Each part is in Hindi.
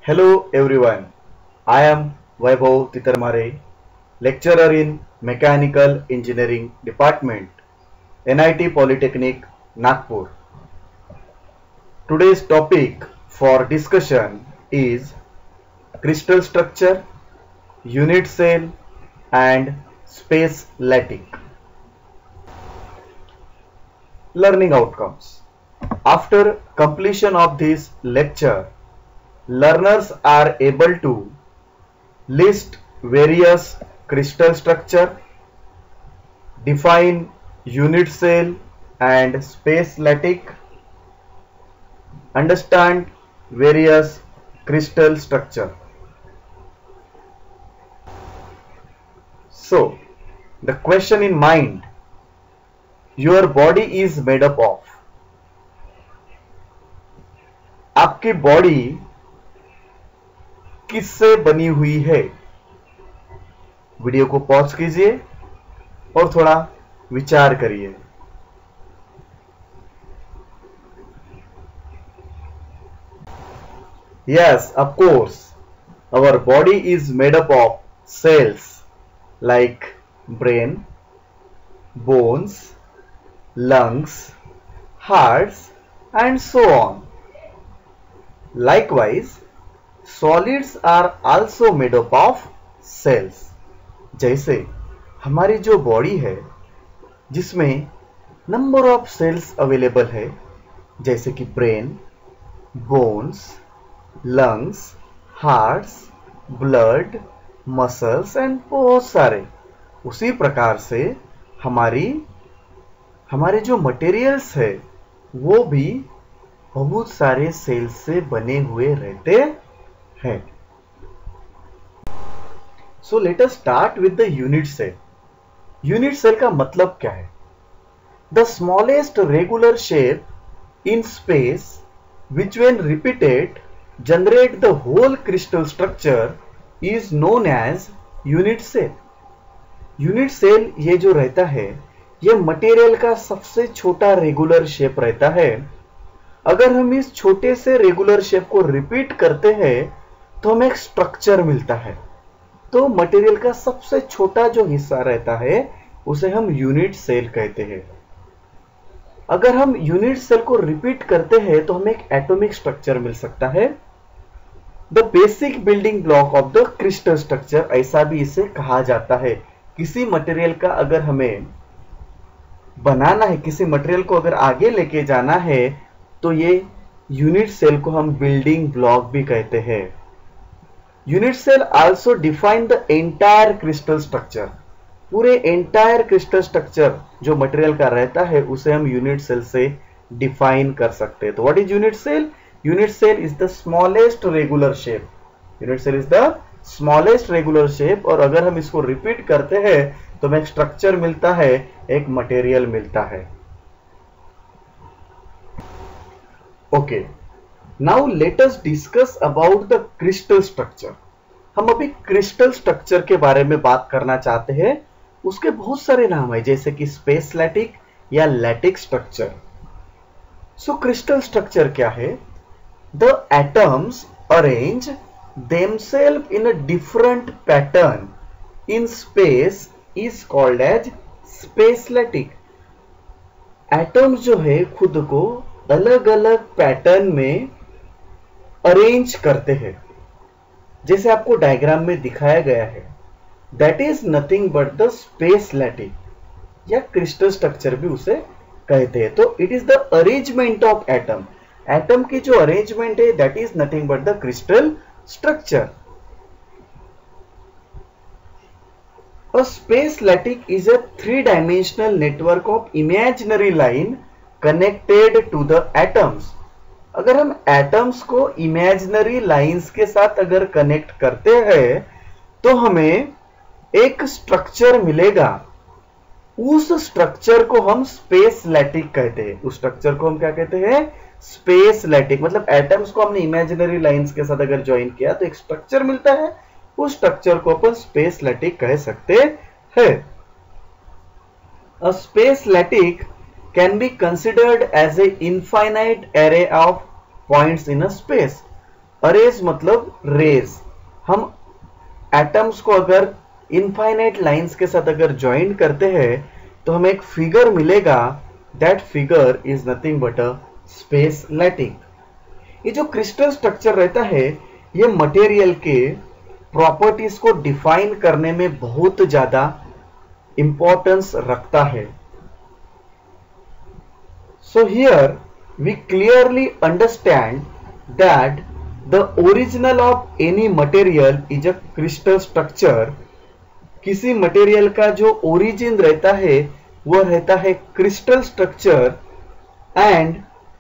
Hello everyone, I am Vaibhav Titarmare, lecturer in Mechanical Engineering Department, NIT Polytechnic, Nagpur. Today's topic for discussion is crystal structure, unit cell and space lattice. Learning outcomes. After completion of this lecture, learners are able to list various crystal structure, define unit cell and space lattice, understand various crystal structure. So, the question in mind, your body is made up of. आपकी बॉडी किससे बनी हुई है? वीडियो को पॉज कीजिए और थोड़ा विचार करिए. Yes, of course, our body is made up of cells like brain, bones, lungs, hearts, and so on. Likewise, solids are also made up of cells. जैसे हमारी जो बॉडी है जिसमें नंबर ऑफ सेल्स अवेलेबल है, जैसे कि brain, bones, lungs, hearts, blood, muscles and बहुत सारे, उसी प्रकार से हमारे जो मटेरियल्स है वो भी बहुत सारे सेल्स से बने हुए रहते हैं. So let us start with the unit cell. Unit cell का मतलब क्या है? The smallest regular shape in space which when repeated generate the whole crystal structure is known as unit cell. Unit cell ये जो रहता है ये मटेरियल का सबसे छोटा रेगुलर शेप रहता है. अगर हम इस छोटे से रेगुलर शेप को रिपीट करते हैं तो हमें एक स्ट्रक्चर मिलता है. तो मटेरियल का सबसे छोटा जो हिस्सा रहता है उसे हम यूनिट सेल कहते हैं. अगर हम यूनिट सेल को रिपीट करते हैं तो हमें एक एटॉमिक स्ट्रक्चर मिल सकता है. The basic building block of the crystal structure, ऐसा भी इसे कहा जाता है. किसी मटेरियल का अगर हमें बनाना है, किसी मटेरियल को अगर आगे लेके जाना है तो ये यूनिट सेल को हम बिल्डिंग ब्लॉक भी कहते हैं. Unit cell also define the entire crystal structure. पूरे एंटायर क्रिस्टल स्ट्रक्चर जो मटेरियल का रहता है उसे हम यूनिट सेल से डिफाइन कर सकते हैं. तो what is unit cell? Unit cell is the smallest regular shape. Unit cell is the smallest regular shape. और अगर हम इसको रिपीट करते हैं तो हमें एक स्ट्रक्चर मिलता है, एक मटेरियल मिलता है. Okay, now let us discuss about the crystal structure. हम अभी क्रिस्टल स्ट्रक्चर के बारे में बात करना चाहते हैं. उसके बहुत सारे नाम है, जैसे कि स्पेस लैटिक या लैटिक स्ट्रक्चर. सो क्रिस्टल स्ट्रक्चर क्या है? The atoms arrange themselves in a different pattern in space is called as space lattice. Atoms जो है खुद को अलग अलग पैटर्न में अरेंज करते हैं, जैसे आपको डायग्राम में दिखाया गया है. That is nothing but the space lattice या क्रिस्टल स्ट्रक्चर भी उसे कहते हैं. तो it is the arrangement of atom. Atom की जो अरेंजमेंट है that is nothing but the crystal structure. A space lattice is a three-dimensional network of imaginary line connected to the atoms. अगर हम एटम्स को इमेजिनरी लाइंस के साथ अगर कनेक्ट करते हैं तो हमें एक स्ट्रक्चर मिलेगा. उस स्ट्रक्चर को हम स्पेस लैटिस कहते हैं. उस स्ट्रक्चर को हम क्या कहते हैं? Space lattice. मतलब एटम्स को हमने इमेजिनरी लाइंस के साथ अगर ज्वाइन किया तो एक स्ट्रक्चर मिलता है. उस स्ट्रक्चर को अपन स्पेस लैटिस कह सकते हैं. A space lattice can be considered as a infinite array of points in a space. Arrays मतलब रेज। हम एटम्स को अगर इनफाइनाइट लाइंस के साथ अगर ज्वाइन करते हैं तो हमें एक फिगर मिलेगा। That figure is nothing but a space lattice. ये जो क्रिस्टल स्ट्रक्चर रहता है ये मटेरियल के प्रॉपर्टीज को डिफाइन करने में बहुत ज्यादा इंपॉर्टेंस रखता है। So here we clearly understand that the original of any material is a crystal structure. किसी मटेरियल का जो ओरिजिन रहता है वह रहता है crystal structure, and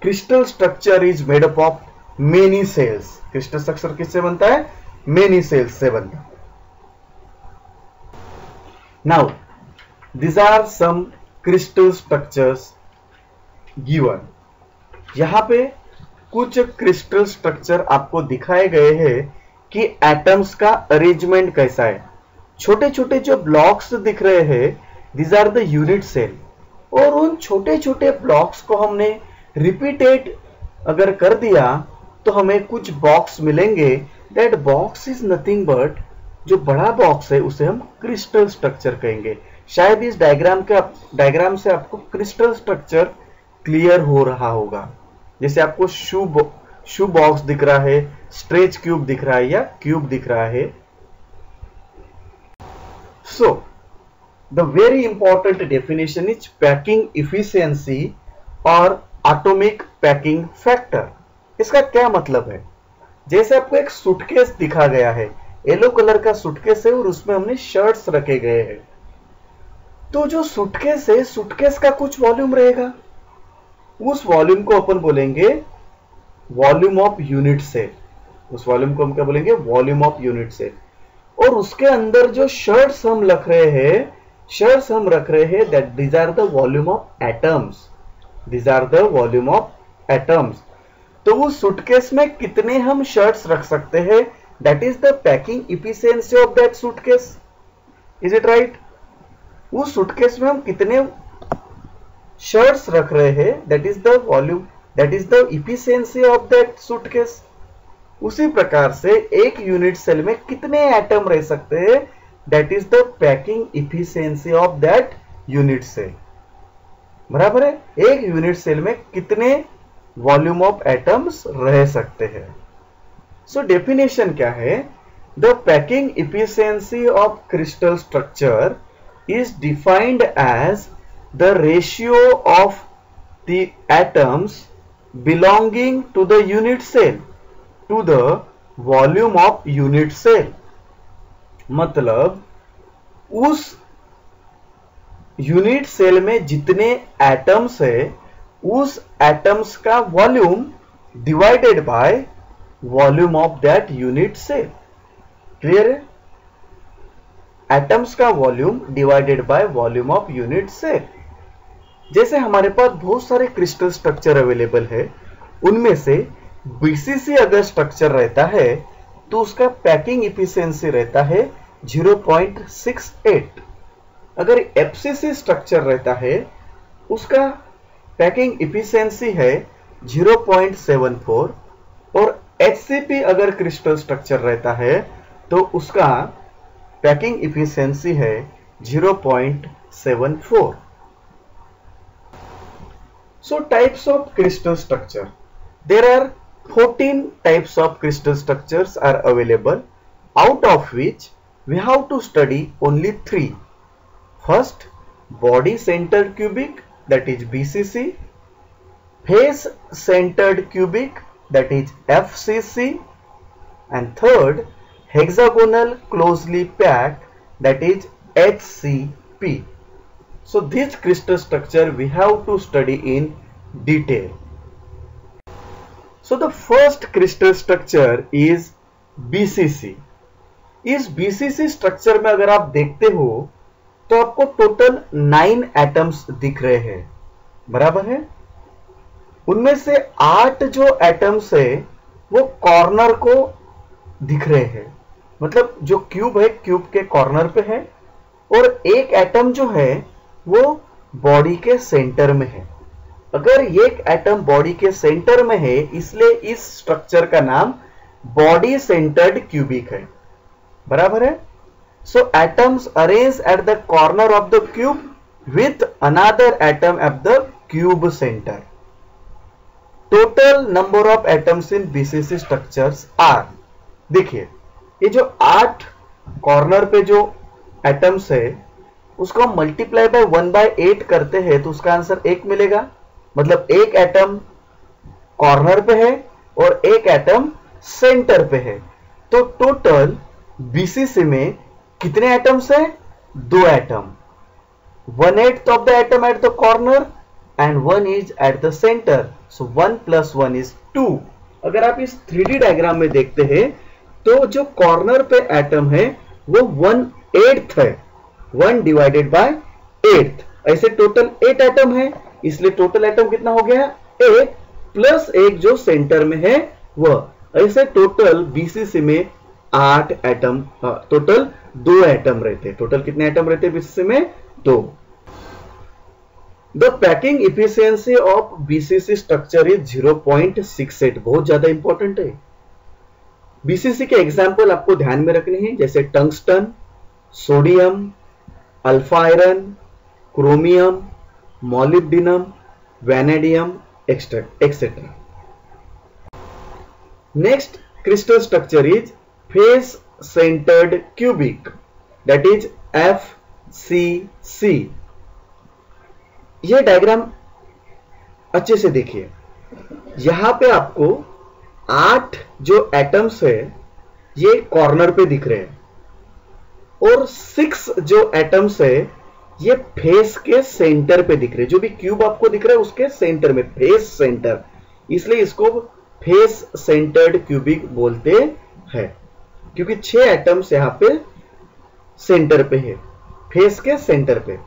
crystal structure is made up of many cells. Crystal structure किससे बनता है? मेनी सेल्स से बनता है। Now these are some crystal structures given। यहां पे कुछ क्रिस्टल स्ट्रक्चर आपको दिखाए गए हैं कि एटम्स का अरेंजमेंट कैसा है। छोटे छोटे जो ब्लॉक्स दिख रहे हैं these are the unit cell, और उन छोटे छोटे ब्लॉक्स को हमने रिपीटेड अगर कर दिया तो हमें कुछ बॉक्स मिलेंगे। That box is nothing but, जो बड़ा बॉक्स है उसे हम क्रिस्टल स्ट्रक्चर कहेंगे। शायद इस डायग्राम से आपको क्रिस्टल स्ट्रक्चर क्लियर हो रहा होगा। जैसे आपको शू बॉक्स दिख रहा है, स्ट्रेच क्यूब दिख रहा है या क्यूब दिख रहा है। So the very important definition is packing efficiency और एटॉमिक पैकिंग फैक्टर। इसका क्या मतलब है? जैसे आपको एक सूटकेस दिखा गया है, येलो कलर का सूटकेस है और उसमें हमने शर्ट्स रखे गए हैं। तो जो सूटकेस है, सूटकेस का कुछ वॉल्यूम रहेगा, उस वॉल्यूम को अपन बोलेंगे वॉल्यूम ऑफ यूनिट सेल। उस वॉल्यूम को हम क्या बोलेंगे? Volume of unit cell. और उसके अंदर जो शर्ट्स हम रख रहे हैं that these are the volume of atoms. These are the volume of atoms. तो उस सूटकेस में कितने हम शर्ट्स रख सकते हैं, that is the packing efficiency of that suitcase. Is it right? उस सूटकेस में हम कितने शर्ट्स रख रहे हैं, that is the volume, that is the efficiency of that suitcase. उसी प्रकार से एक यूनिट सेल में कितने एटम रह सकते हैं, that is the packing efficiency of that unit cell. बराबर है? एक यूनिट सेल में कितने वॉल्यूम ऑफ एटम्स रह सकते हैं। सो डेफिनेशन क्या है? The packing efficiency of crystal structure is defined as the ratio of the atoms belonging to the unit cell to the volume of unit cell। मतलब उस यूनिट सेल में जितने एटम्स है उस एटम्स का volume divided by volume of that unit cell. Clear है? एटम्स का volume divided by volume of unit cell. जैसे हमारे पास बहुत सारे क्रिस्टल स्ट्रक्चर अवेलेबल है, उनमें से बीसीसी अगर स्ट्रक्चर रहता है तो उसका पैकिंग इफिशियंसी रहता है 0.68। अगर एफसीसी स्ट्रक्चर रहता है उसका पैकिंग इफिशियंसी है 0.74, और एचसीपी अगर क्रिस्टल स्ट्रक्चर रहता है तो उसका पैकिंग इफिशियंसी है 0.74। So types of crystal structure. There are 14 types of crystal structures are available, out of which we have to study only 3. First, body centered cubic, that is BCC. Face centered cubic, that is FCC. And third, hexagonal closely packed, that is HCP. So this crystal structure we have to study in detail. So the first crystal structure is BCC. इस BCC स्ट्रक्चर में अगर आप देखते हो तो आपको टोटल 9 एटम्स दिख रहे हैं। बराबर है? उनमें से 8 जो एटम्स है वो कॉर्नर को दिख रहे हैं, मतलब जो क्यूब है क्यूब के कॉर्नर पे है, और एक एटम जो है वो बॉडी के सेंटर में है। अगर एक एटम बॉडी के सेंटर में है इसलिए इस स्ट्रक्चर का नाम बॉडी सेंटर्ड क्यूबिक है, बराबर है। So atoms arrange at the corner of the cube with another atom at the cube centre. Total number of atoms in BCC structures are, देखिए ये जो 8 कॉर्नर पे जो एटम्स है उसको हम मल्टीप्लाई बाय 1/8 करते हैं तो उसका आंसर 1 मिलेगा। मतलब एक एटम कॉर्नर पे है और एक एटम सेंटर पे है। तो टोटल बीसीसी में कितने एटम्स है? 2 atom. 1/8 of the atom at the corner and 1 is at the centre. So 1 + 1 is 2। अगर आप इस 3D डायग्राम में देखते हैं तो जो कॉर्नर पे एटम है वो 1/8 है, 1/8। ऐसे टोटल 8 एटम है, इसलिए टोटल एटम कितना हो गया? 8 प्लस 1 जो सेंटर में है वह। ऐसे टोटल बीसीसी में 8 एटम, टोटल 2 एटम रहते। टोटल कितने एटम रहते बीसीसी में? 2। The packing efficiency of BCC structure is 0.68। बहुत ज्यादा इंपॉर्टेंट है। बीसीसी के एग्जाम्पल आपको ध्यान में रखने हैं, जैसे tungsten, sodium, alpha iron, chromium, molybdenum, vanadium etcetera. Next crystal structure is face centred cubic, that is FCC। यह डायग्राम अच्छे से देखिए। यहां पे आपको 8 जो एटम्स है ये कॉर्नर पे दिख रहे हैं और 6 जो एटम्स है ये फेस के सेंटर पे दिख रहे हैं। जो भी क्यूब आपको दिख रहा है उसके सेंटर में, फेस सेंटर, इसलिए इसको फेस सेंटर्ड क्यूबिक बोलते हैं क्योंकि 6 एटम्स यहां पे सेंटर पे है, फेस के सेंटर पे।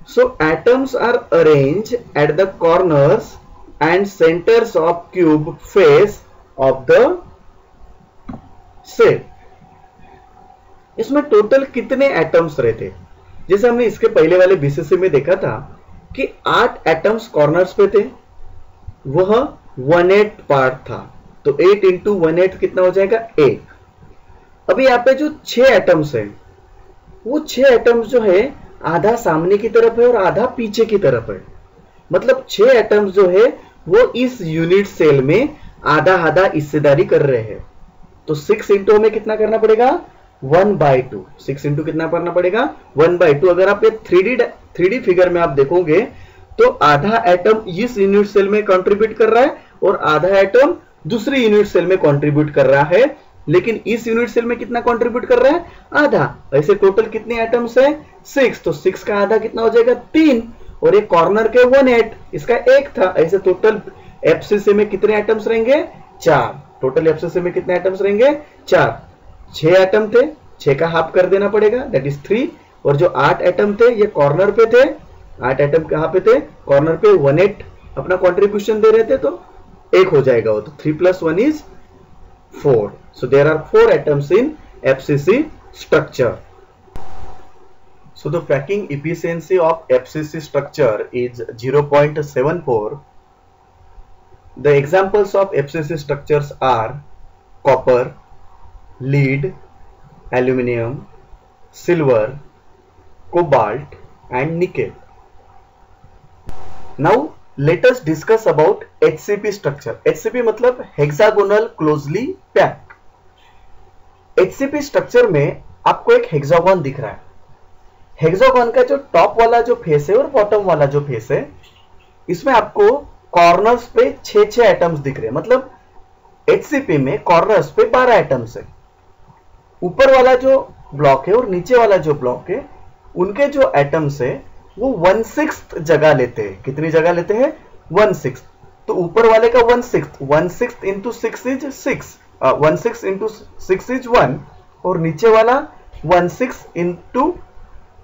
So atoms are arrange at the corners and centres of cube face of the shape. इसमें टोटल कितने एटम्स रहते? जैसे हमने इसके पहले वाले बीसीसी में देखा था कि 8 एटम्स कॉर्नर्स पे थे, वह 1/8 पार्ट था। तो 8 × 1/8 कितना हो जाएगा? 1। अभी यहाँ पे जो 6 एटम्स है वो 6 एटम्स जो है आधा सामने की तरफ है और आधा पीछे की तरफ है। मतलब 6 एटम्स जो है वो इस यूनिट सेल में आधा आधा हिस्सेदारी कर रहे हैं। तो 6 × हमें कितना करना पड़ेगा? 1/2। 6 × कितना करना पड़ेगा? 1/2। अगर आप ये 3D फिगर में आप देखोगे तो आधा एटम इस यूनिट सेल में कंट्रीब्यूट कर रहा है और आधा एटम दूसरी यूनिट सेल में कंट्रीब्यूट कर रहा है, लेकिन इस यूनिट सेल में कितना कंट्रीब्यूट कर रहा है? आधा। ऐसे टोटल कितने एटम्स है? 6। तो 6 का आधा कितना हो जाएगा? 3। और ये कॉर्नर के 1/8, इसका 1 था। ऐसे टोटल एफसीसी में कितने एटम्स रहेंगे? 4। टोटल एफसीसी में कितने एटम्स रहेंगे? 4। 6 एटम थे, 6 का हाफ कर देना पड़ेगा, दैट इज 3। और जो 8 एटम थे ये कॉर्नर पे थे। 8 एटम कहां पे थे? कॉर्नर पे। 1/8 अपना कंट्रीब्यूशन दे रहे थे तो 1 हो जाएगा वो। तो 3 + 1 is 4। So there are 4 atoms in FCC structure. So the packing efficiency of FCC structure is 0.74. The examples of FCC structures are copper, lead, aluminium, silver, cobalt and nickel. Now let us discuss about HCP structure. HCP मतलब hexagonal closely packed. HCP structure में आपको एक हेक्सागोन दिख रहा है। हेक्सागोन का जो टॉप वाला जो फेस है और बॉटम वाला जो फेस है, इसमें आपको कॉर्नर्स पे 6 एटम्स दिख रहे हैं। मतलब HCP में कॉर्नर्स पे 12 एटम्स है। ऊपर वाला जो ब्लॉक है और नीचे वाला जो ब्लॉक है, उनके जो एटम्स है वो 1/6 जगह लेते हैं। कितनी जगह लेते हैं? 1/6। तो ऊपर वाले का 1/6 × 6 इज 6, 1/6 × 6 इज 1 और नीचे वाला 1/6 ×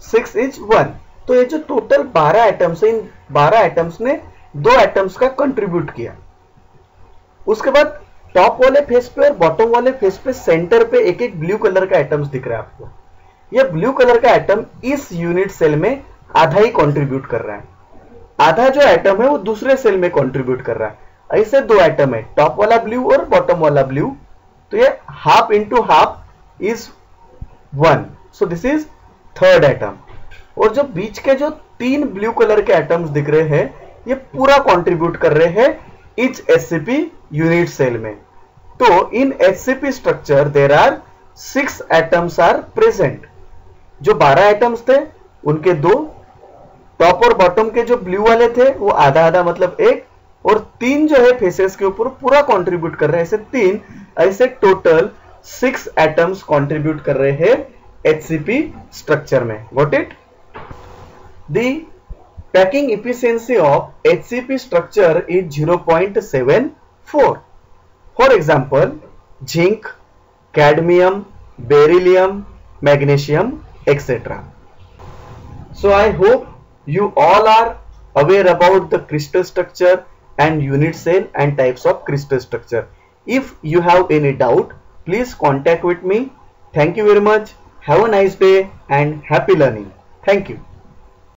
6 इज 1। तो ये जो टोटल 12 एटम्स है, इन 12 एटम्स ने 2 एटम्स का कंट्रीब्यूट किया। उसके बाद टॉप वाले फेस पे और बॉटम वाले फेस पे सेंटर पे एक एक ब्लू कलर का एटम्स दिख रहा है आपको। ये ब्लू कलर का एटम इस यूनिट सेल में आधा ही कंट्रीब्यूट कर रहा है। आधा जो एटम है वो दूसरे सेल में कंट्रीब्यूट कर रहा है। ऐसे दो एटम है, टॉप वाला ब्लू और बॉटम वाला ब्लू, तो ये half into half is 1, so this is third atom. और जो बीच के जो तीन ब्लू कलर के एटम्स दिख रहे हैं, ये पूरा कंट्रीब्यूट कर रहे हैं इच HCP यूनिट सेल में। तो in HCP structure there are 6 atoms are present. जो 12 एटम्स थे उनके दो, टॉप और बॉटम के जो ब्लू वाले थे वो आधा आधा मतलब एक, और तीन जो है फेसेस के ऊपर पूरा कंट्रीब्यूट कर रहे हैं, ऐसे तीन, ऐसे टोटल 6 एटम्स कंट्रीब्यूट कर रहे हैं HCP स्ट्रक्चर में। Got it? The packing efficiency of HCP structure is 0.74. For example, zinc, cadmium, beryllium, magnesium, etc. So I hope you all are aware about the crystal structure and unit cell and types of crystal structure. If you have any doubt, please contact with me. Thank you very much. Have a nice day and happy learning. Thank you.